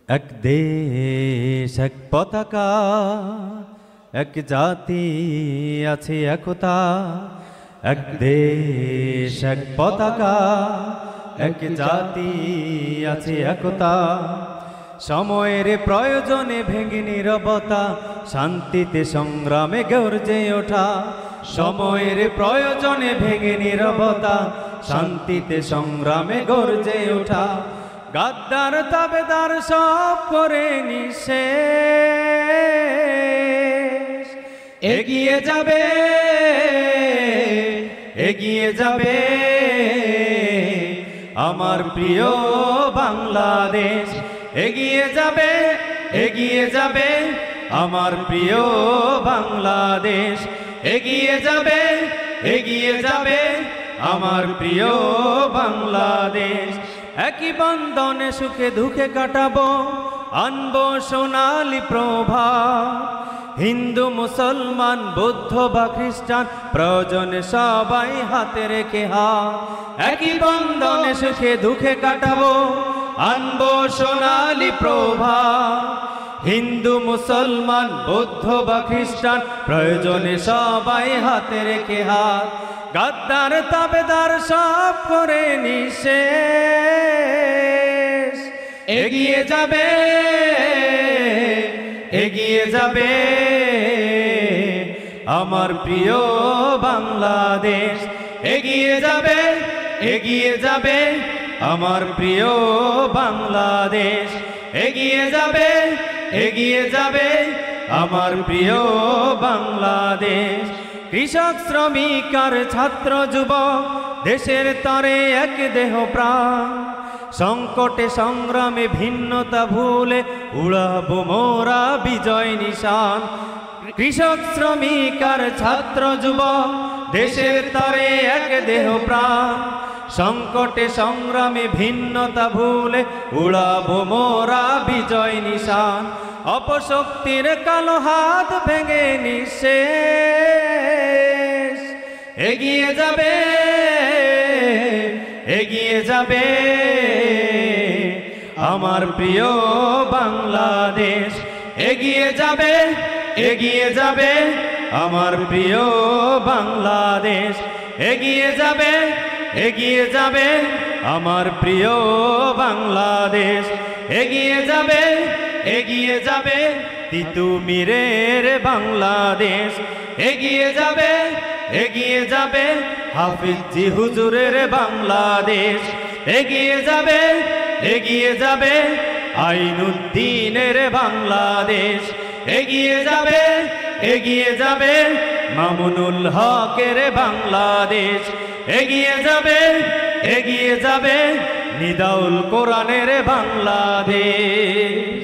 এক দেশ এক পতাকা, এক জাতি আছে একতা। এক দেশ এক পতাকা, এক জাতি আছে একতা। সময়ের প্রয়োজনে ভেঙে নীরবতা, শান্তিতে সংগ্রামে গর্জে ওঠা। সময়ের প্রয়োজনে ভেঙে নীরবতা, শান্তিতে সংগ্রামে গর্জে ওঠা। গাদ্দার তাবেদার সব করে নিঃশেষ, এগিয়ে যাবে এগিয়ে যাবে আমার প্রিয় বাংলাদেশ। এগিয়ে যাবে এগিয়ে যাবে আমার প্রিয় বাংলাদেশ। এগিয়ে যাবে এগিয়ে যাবে আমার প্রিয় বাংলাদেশ। একই বন্ধনে সুখে দুঃখে কাটাবো, আনবো সোনালি প্রভা। হিন্দু মুসলমান বৌদ্ধ বা খ্রিস্টান প্রয়োজনে সবাই হাতে রেখে হাত। একই বন্ধনে সুখে দুঃখে কাটাবো, আনবো সোনালি প্রভা। হিন্দু মুসলমান বৌদ্ধ বা খ্রিস্টান প্রয়োজনে সবাই হাতে রেখে হাত। গাদ্দার তাবেদার সব করে নিঃশেষ, এগিয়ে যাবে এগিয়ে যাবে আমার প্রিয় বাংলাদেশ। এগিয়ে যাবে এগিয়ে যাবে আমার প্রিয় বাংলাদেশ। এগিয়ে যাবে এগিয়ে যাবে আমার প্রিয় বাংলাদেশ। কৃষক শ্রমিক আর ছাত্র যুবক দেশের তরে এক দেহ প্রাণ। সংকটে সংগ্রামে ভিন্নতা ভুলে উড়াবো মোরা বিজয় নিশান। কৃষক শ্রমিক আর ছাত্র যুবক দেশের তরে এক দেহ প্রাণ। সংকটে সংগ্রামে ভিন্নতা ভুলে উড়াবো মোরা বিজয় নিশান। অপশক্তির কালো হাত ভেঙে নিঃশেষ, এগিয়ে যাবে এগিয়ে যাবে আমার প্রিয় বাংলাদেশ। এগিয়ে যাবে এগিয়ে যাবে আমার প্রিয় বাংলাদেশ। এগিয়ে যাবে এগিয়ে যাবে আমার প্রিয় বাংলাদেশ। এগিয়ে যাবে এগিয়ে যাবে তিতুমিরের বাংলাদেশ। এগিয়ে যাবে এগিয়ে যাবে হাফিজি হুজুরের বাংলাদেশ। এগিয়ে যাবে এগিয়ে যাবে আইনুদ্দিনের বাংলাদেশ। এগিয়ে যাবে এগিয়ে যাবে মামুনুল হকের বাংলাদেশ। এগিয়ে যাবে এগিয়ে যাবে নিদাউল কোরআনের বাংলাদেশ।